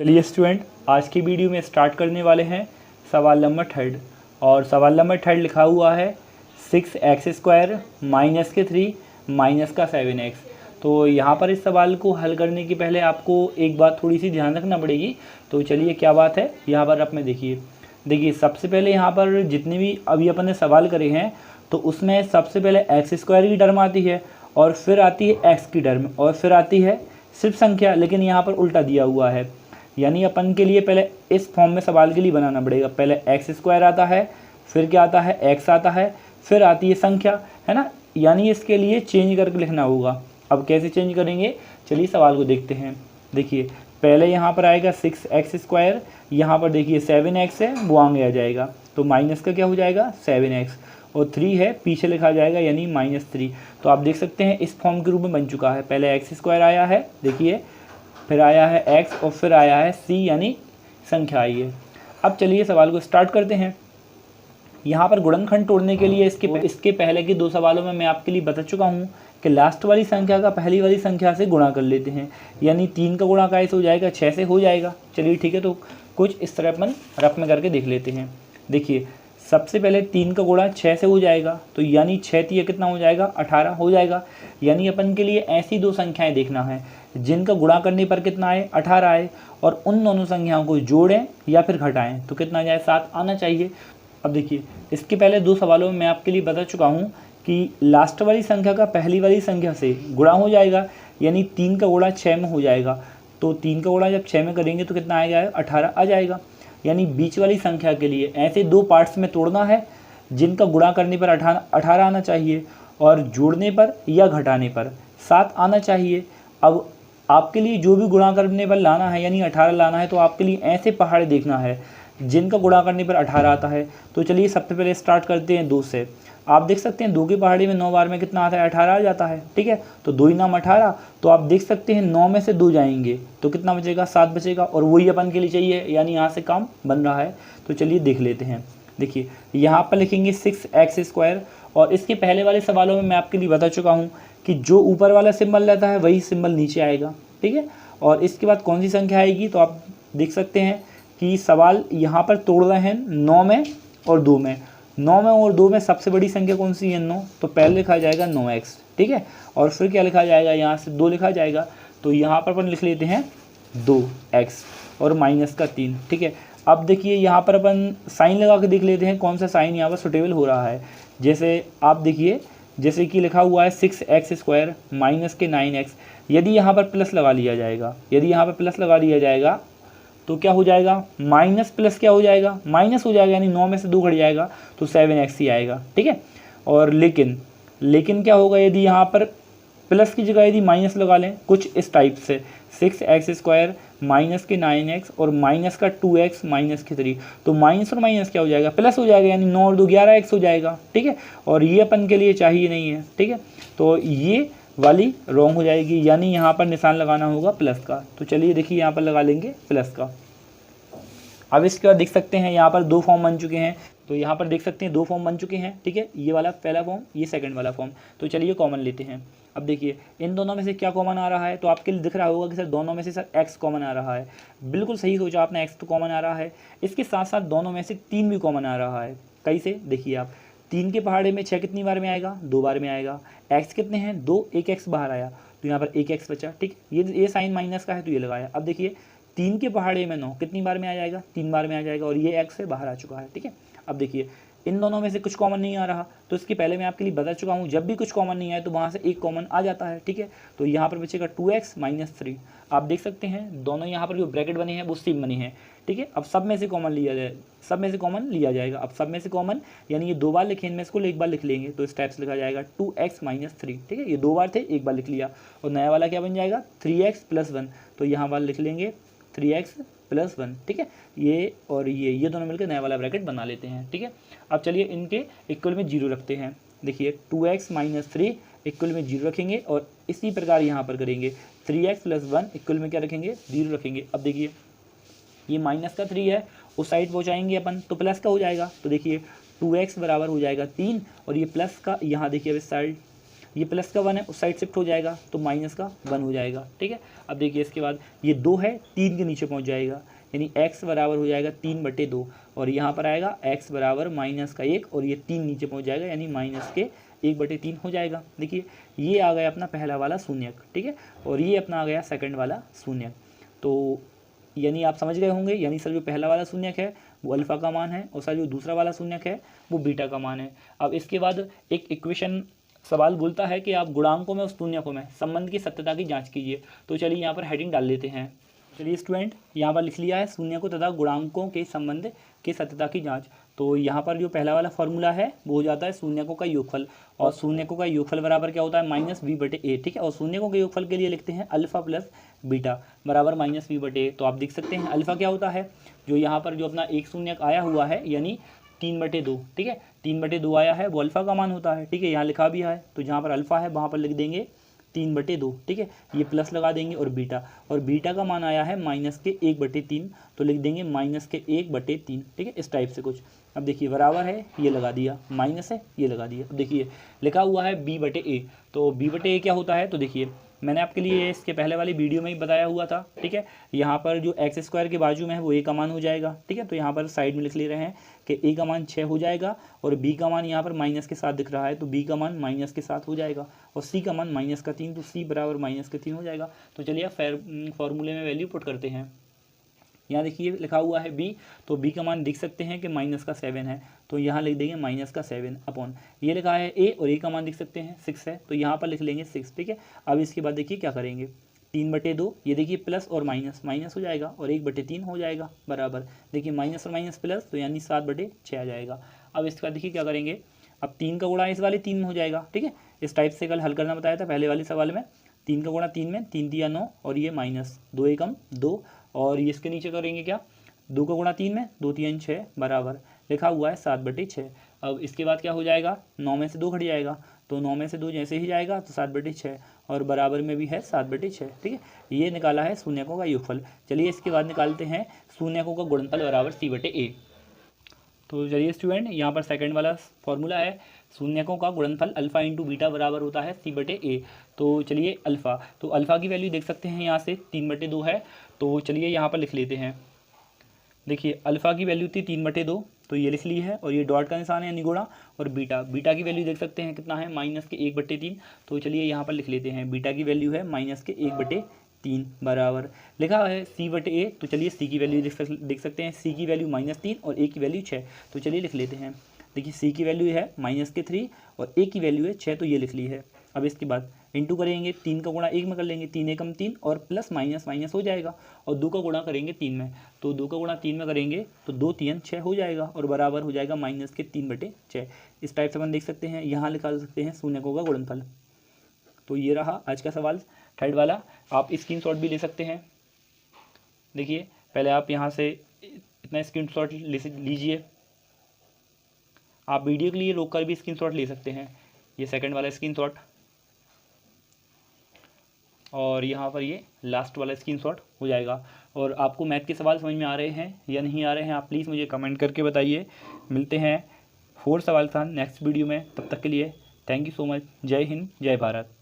चलिए स्टूडेंट, आज की वीडियो में स्टार्ट करने वाले हैं सवाल नंबर 3। और सवाल नंबर 3 लिखा हुआ है 6x² माइनस के 3 माइनस का 7x। तो यहाँ पर इस सवाल को हल करने के पहले आपको एक बात थोड़ी सी ध्यान रखना पड़ेगी। तो चलिए क्या बात है, यहाँ पर आप में देखिए सबसे पहले यहाँ पर जितने भी अभी अपन ने सवाल करे हैं तो उसमें सबसे पहले x² की टर्म आती है और फिर आती है x की टर्म और फिर आती है सिर्फ संख्या, लेकिन यहाँ पर उल्टा दिया हुआ है। यानी अपन के लिए पहले इस फॉर्म में सवाल के लिए बनाना पड़ेगा। पहले x² आता है, फिर क्या आता है x आता है, फिर आती है संख्या, है ना। यानी इसके लिए चेंज करके लिखना होगा। अब कैसे चेंज करेंगे, चलिए सवाल को देखते हैं। देखिए पहले यहाँ पर आएगा 6x², यहाँ पर देखिए 7x है, वो आगे आ जाएगा तो माइनस का क्या हो जाएगा 7x, और 3 है पीछे लिखा जाएगा यानी -3। तो आप देख सकते हैं इस फॉर्म के रूप में बन चुका है। पहले x² आया है, देखिए, फिर आया है x और फिर आया है c यानी संख्या आई है। अब चलिए सवाल को स्टार्ट करते हैं। यहाँ पर गुणनखंड तोड़ने के लिए इसके पहले के 2 सवालों में मैं आपके लिए बता चुका हूँ कि लास्ट वाली संख्या का पहली वाली संख्या से गुणा कर लेते हैं। यानी 3 का गुणा कैसे हो जाएगा, 6 से हो जाएगा। चलिए ठीक है, तो कुछ इस तरह अपन रफ में करके देख लेते हैं। देखिए सबसे पहले 3 का गुणा 6 से हो जाएगा, तो यानी 6 3 कितना हो जाएगा 18 हो जाएगा। यानी अपन के लिए ऐसी 2 संख्याएं देखना है जिनका गुणा करने पर कितना आए 18 आए, और उन दोनों संख्याओं को जोड़ें या फिर घटाएं तो कितना जाए 7 आना चाहिए। अब देखिए इसके पहले 2 सवालों में मैं आपके लिए बता चुका हूँ कि लास्ट वाली संख्या का पहली वाली संख्या से गुणा हो जाएगा, यानी 3 का गुणा 6 में हो जाएगा। तो 3 का गुणा जब 6 में करेंगे तो कितना आएगा 18 आ जाएगा। यानी बीच वाली संख्या के लिए ऐसे 2 पार्ट्स में तोड़ना है जिनका गुणा करने पर 18 आना चाहिए और जोड़ने पर या घटाने पर 7 आना चाहिए। अब आपके लिए जो भी गुणा करने पर लाना है यानी 18 लाना है, तो आपके लिए ऐसे पहाड़े देखना है जिनका गुणा करने पर 18 आता है। तो चलिए सबसे पहले स्टार्ट करते हैं 2 से। आप देख सकते हैं 2 के पहाड़े में 9 बार में कितना आता है 18 आ जाता है, ठीक है। तो 2 नाम 18, तो आप देख सकते हैं 9 में से 2 जाएंगे तो कितना बचेगा 7 बचेगा, और वही अपन के लिए चाहिए, यानी यहाँ से काम बन रहा है। तो चलिए देख लेते हैं। देखिए यहाँ पर लिखेंगे 6x², और इसके पहले वाले सवालों में मैं आपके लिए बता चुका हूँ कि जो ऊपर वाला सिंबल रहता है वही सिंबल नीचे आएगा, ठीक है। और इसके बाद कौन सी संख्या आएगी, तो आप देख सकते हैं कि सवाल यहाँ पर तोड़ रहे हैं 9 में और 2 में। 9 में और 2 में सबसे बड़ी संख्या कौन सी है 9, तो पहले लिखा जाएगा 9x, ठीक है। और फिर क्या लिखा जाएगा, यहाँ से 2 लिखा जाएगा, तो यहाँ पर अपन लिख लेते हैं 2x और माइनस का 3, ठीक है। अब देखिए यहाँ पर अपन साइन लगा के देख लेते हैं कौन सा साइन यहाँ पर सुटेबल हो रहा है। जैसे आप देखिए, जैसे कि लिखा हुआ है 6x² माइनस के 9x। यदि यहाँ पर प्लस लगा लिया जाएगा, यदि यहाँ पर प्लस लगा लिया जाएगा तो क्या हो जाएगा, माइनस प्लस क्या हो जाएगा, माइनस हो जाएगा, यानी 9 में से 2 घट जाएगा तो 7x ही आएगा, ठीक है। और लेकिन क्या होगा, यदि यहाँ पर प्लस की जगह यदि माइनस लगा लें कुछ इस टाइप से, 6x² माइनस के 9x और माइनस का 2x माइनस के 3, तो माइनस और माइनस क्या हो जाएगा प्लस हो जाएगा, यानी 9 और 2 11x हो जाएगा, ठीक है। और ये अपन के लिए चाहिए नहीं है, ठीक है। तो ये वाली रॉन्ग हो जाएगी, यानी यहाँ पर निशान लगाना होगा प्लस का। तो चलिए देखिए यहाँ पर लगा लेंगे प्लस का। अब इसके बाद देख सकते हैं यहाँ पर 2 फॉर्म बन चुके हैं। तो यहाँ पर देख सकते हैं 2 फॉर्म बन चुके हैं, ठीक है। ये वाला पहला फॉर्म, ये सेकंड वाला फॉर्म। तो चलिए कॉमन लेते हैं। अब देखिए इन दोनों में से क्या कॉमन आ रहा है, तो आपके लिए दिख रहा होगा कि सर दोनों में से सर x कॉमन आ रहा है। बिल्कुल सही सोचा आपने, x तो कॉमन आ रहा है। इसके साथ साथ दोनों में से 3 भी कॉमन आ रहा है। कैसे, देखिए आप 3 के पहाड़े में 6 कितनी बार में आएगा, 2 बार में आएगा। x कितने हैं 2, एक x बाहर आया तो यहाँ पर 1x बचा, ठीक। ये साइन माइनस का है तो ये लगाया। अब देखिए 3 के पहाड़े में 9 कितनी बार में आ जाएगा, 3 बार में आ जाएगा, और ये x से बाहर आ चुका है, ठीक है। अब देखिए इन दोनों में से कुछ कॉमन नहीं आ रहा, तो इसके पहले मैं आपके लिए बता चुका हूँ जब भी कुछ कॉमन नहीं आए तो वहाँ से एक कॉमन आ जाता है, ठीक है। तो यहाँ पर बचेगा 2x माइनस 3। आप देख सकते हैं दोनों यहाँ पर जो ब्रैकेट बने हैं वो सेम बने हैं, ठीक है। अब सब में से कॉमन लिया जाए, सब में से कॉमन लिया जाएगा। अब सब में से कॉमन यानी ये 2 बार लिखे, इनमें इसको एक बार लिख लेंगे तो इस टाइप से लिखा जाएगा 2x माइनस 3, ठीक है। ये 2 बार थे, एक बार लिख लिया, और नया वाला क्या बन जाएगा 3x प्लस 1, तो यहाँ वाला लिख लेंगे 3x प्लस 1, ठीक है। ये और ये दोनों मिलकर नया वाला ब्रैकेट बना लेते हैं, ठीक है। अब चलिए इनके इक्वल में 0 रखते हैं। देखिए 2x माइनस 3 इक्वल में 0 रखेंगे, और इसी प्रकार यहाँ पर करेंगे 3x प्लस 1 इक्वल में क्या रखेंगे 0 रखेंगे। अब देखिए ये माइनस का 3 है, उस साइड पहुँचाएंगे अपन तो प्लस का हो जाएगा। तो देखिए 2x बराबर हो जाएगा 3, और ये प्लस का यहाँ देखिए अब इस साइड ये प्लस का 1 है, उस साइड शिफ्ट हो जाएगा तो माइनस का 1 हो जाएगा। ठीक है, अब देखिए इसके बाद ये 2 है, 3 के नीचे पहुँच जाएगा, यानी x बराबर हो जाएगा 3/2 और यहाँ पर आएगा x बराबर -1 और ये 3 नीचे पहुँच जाएगा, यानी -1/3 हो जाएगा। देखिए ये आ गया अपना पहला वाला शून्यक। ठीक है, और ये अपना आ गया सेकंड वाला शून्यक। तो यानी आप समझ गए होंगे, यानी सर जो पहला वाला शून्यक है वो अल्फ़ा का मान है और सर जो दूसरा वाला शून्यक है वो बीटा का मान है। अब इसके बाद एक इक्वेशन सवाल बोलता है कि आप गुणांकों में और शून्यकों में संबंध की सत्यता की जांच कीजिए। तो चलिए यहाँ पर हेडिंग डाल लेते हैं। चलिए स्टूडेंट यहाँ पर लिख लिया है शून्यकों तथा गुणांकों के संबंध की सत्यता की जांच। तो यहाँ पर जो पहला वाला फॉर्मूला है वो हो जाता है शून्यकों का योगफल, और शून्यकों का योगफल बराबर क्या होता है -v/a। ठीक है, और शून्यकों के योगफल के लिए लिखते हैं अल्फा प्लस बीटा बराबर -v/a। तो आप देख सकते हैं अल्फा क्या होता है, जो यहाँ पर जो अपना एक शून्यक आया हुआ है यानी 3/2। ठीक है, 3/2 आया है वो अल्फ़ा का मान होता है। ठीक है, यहाँ लिखा भी है, तो जहाँ पर अल्फ़ा है वहाँ पर लिख देंगे 3/2। ठीक है, ये प्लस लगा देंगे और बीटा का मान आया है -1/3, तो लिख देंगे -1/3। ठीक है, इस टाइप से कुछ। अब देखिए बराबर है, ये लगा दिया, माइनस है, ये लगा दिया। अब देखिए लिखा हुआ है b/a, तो b/a क्या होता है, तो देखिए मैंने आपके लिए इसके पहले वाली वीडियो में ही बताया हुआ था। ठीक है, यहाँ पर जो x² के बाजू में है वो a का मान हो जाएगा। ठीक है, तो यहाँ पर साइड में लिख ले रहे हैं कि a का मान 6 हो जाएगा और b का मान यहाँ पर माइनस के साथ दिख रहा है, तो b का मान माइनस के साथ हो जाएगा और c का मान -3, तो c बराबर -3 हो जाएगा। तो चलिए आप फॉर्मूले में वैल्यू पुट करते हैं। यहाँ देखिए लिखा हुआ है b, तो b का मान देख सकते हैं कि -7 है, तो यहाँ लिख देंगे -7 अपॉन ये लिखा है a, और a का मान देख सकते हैं 6 है, तो यहाँ पर लिख लेंगे 6। ठीक है, अब इसके बाद देखिए क्या करेंगे, 3/2, ये देखिए प्लस और माइनस हो जाएगा और 1/3 हो जाएगा बराबर, देखिए माइनस और माइनस प्लस, तो यानी 7/6 आ जाएगा। अब इसके बाद देखिए क्या करेंगे, अब 3 का गुणा इस वाले 3 में हो जाएगा। ठीक है, इस टाइप से कल हल करना बताया था पहले वाले सवाल में। 3 का गुणा 3 में, 3 × 9 और ये -2 एकम 2, और ये इसके नीचे करेंगे क्या, 2 का गुणा 3 में, 2 × 3 = 6 बराबर लिखा हुआ है 7/6। अब इसके बाद क्या हो जाएगा, 9 में से 2 घट जाएगा, तो 9 में से 2 जैसे ही जाएगा तो 7/6 और बराबर में भी है 7/6। ठीक है, ये निकाला है शून्यकों का योगफल। चलिए इसके बाद निकालते हैं शून्यकों का गुणनफल बराबर c/a। तो चलिए स्टूडेंट यहाँ पर सेकंड वाला फॉर्मूला है शून्यकों का गुणनफल अल्फ़ा × बीटा बराबर होता है c/a। तो चलिए अल्फ़ा, तो अल्फ़ा की वैल्यू देख सकते हैं यहाँ से 3/2 है, तो चलिए यहाँ पर लिख लेते हैं। देखिए अल्फ़ा की वैल्यू थी 3/2, तो ये लिख ली है, और ये डॉट का निशान है यानी गुणा, और बीटा की वैल्यू देख सकते हैं कितना है -1/3, तो चलिए यहाँ पर लिख लेते हैं बीटा की वैल्यू है -1/3 बराबर लिखा है c/a। तो चलिए c की वैल्यू देख सकते हैं, c की वैल्यू -3 और a की वैल्यू 6, तो चलिए लिख लेते हैं। देखिए c की वैल्यू है -3 और a की वैल्यू है 6, तो ये लिख ली है। अब इसके बाद इंटू करेंगे, 3 का गुणा 1 में कर लेंगे, 3 एकम 3 और प्लस माइनस हो जाएगा, और 2 का गुणा करेंगे 3 में, तो 2 का गुणा 3 में करेंगे तो 2 × 3 = 6 हो जाएगा और बराबर हो जाएगा -3/6। इस टाइप से अपन देख सकते हैं, यहाँ निकाल सकते हैं शून्यकों का गुणनफल। तो ये रहा आज का सवाल थर्ड वाला, आप स्क्रीनशॉट भी ले सकते हैं। देखिए पहले आप यहाँ से इतना स्क्रीनशॉट लीजिए, आप वीडियो के लिए रोक कर भी स्क्रीनशॉट ले सकते हैं। ये सेकंड वाला स्क्रीनशॉट, और यहाँ पर ये लास्ट वाला स्क्रीनशॉट हो जाएगा। और आपको मैथ के सवाल समझ में आ रहे हैं या नहीं आ रहे हैं, आप प्लीज़ मुझे कमेंट करके बताइए। मिलते हैं 4 सवाल के साथ नेक्स्ट वीडियो में, तब तक के लिए थैंक यू सो मच। जय हिंद, जय भारत।